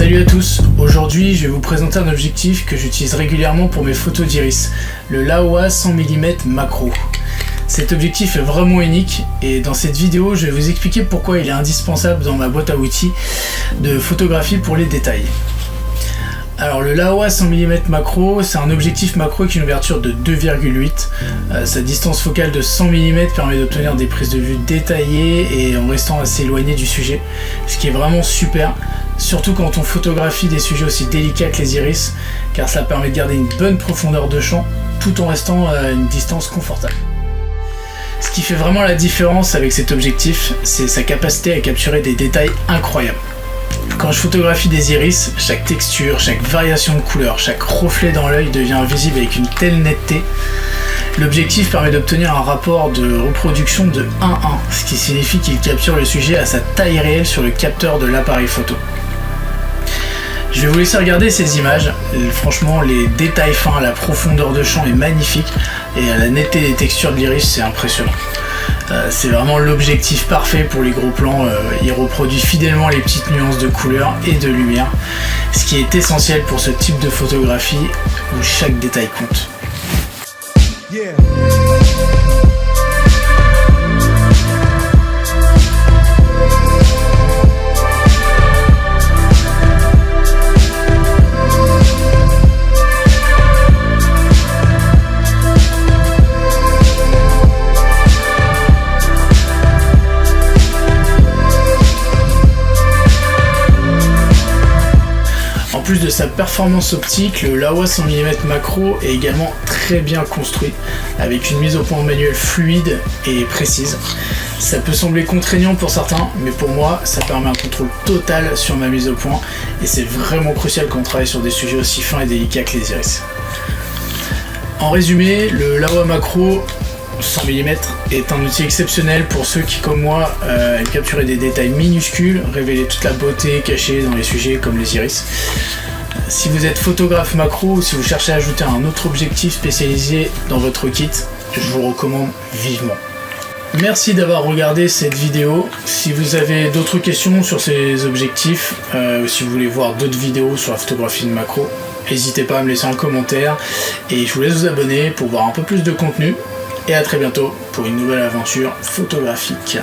Salut à tous, aujourd'hui je vais vous présenter un objectif que j'utilise régulièrement pour mes photos d'iris, le Laowa 100 mm macro. Cet objectif est vraiment unique et dans cette vidéo je vais vous expliquer pourquoi il est indispensable dans ma boîte à outils de photographie pour les détails. Alors le Laowa 100 mm macro, c'est un objectif macro avec une ouverture de 2,8. Sa distance focale de 100 mm permet d'obtenir des prises de vue détaillées et en restant assez éloigné du sujet, ce qui est vraiment super, surtout quand on photographie des sujets aussi délicats que les iris, car ça permet de garder une bonne profondeur de champ tout en restant à une distance confortable. Ce qui fait vraiment la différence avec cet objectif, c'est sa capacité à capturer des détails incroyables. Quand je photographie des iris, chaque texture, chaque variation de couleur, chaque reflet dans l'œil devient visible avec une telle netteté. L'objectif permet d'obtenir un rapport de reproduction de 1:1, ce qui signifie qu'il capture le sujet à sa taille réelle sur le capteur de l'appareil photo. Je vais vous laisser regarder ces images. Franchement, les détails fins, la profondeur de champ est magnifique et la netteté des textures de l'iris, c'est impressionnant. C'est vraiment l'objectif parfait pour les gros plans. Il reproduit fidèlement les petites nuances de couleur et de lumière, ce qui est essentiel pour ce type de photographie où chaque détail compte. Yeah. En plus de sa performance optique, le Laowa 100 mm macro est également très bien construit, avec une mise au point manuelle fluide et précise. Ça peut sembler contraignant pour certains, mais pour moi, ça permet un contrôle total sur ma mise au point, et c'est vraiment crucial quand on travaille sur des sujets aussi fins et délicats que les iris. En résumé, le Laowa macro 100 mm est un outil exceptionnel pour ceux qui, comme moi, aiment capturer des détails minuscules, révéler toute la beauté cachée dans les sujets comme les iris. Si vous êtes photographe macro ou si vous cherchez à ajouter un autre objectif spécialisé dans votre kit, je vous recommande vivement. Merci d'avoir regardé cette vidéo. Si vous avez d'autres questions sur ces objectifs, ou si vous voulez voir d'autres vidéos sur la photographie de macro, n'hésitez pas à me laisser un commentaire et je vous laisse vous abonner pour voir un peu plus de contenu. Et à très bientôt pour une nouvelle aventure photographique.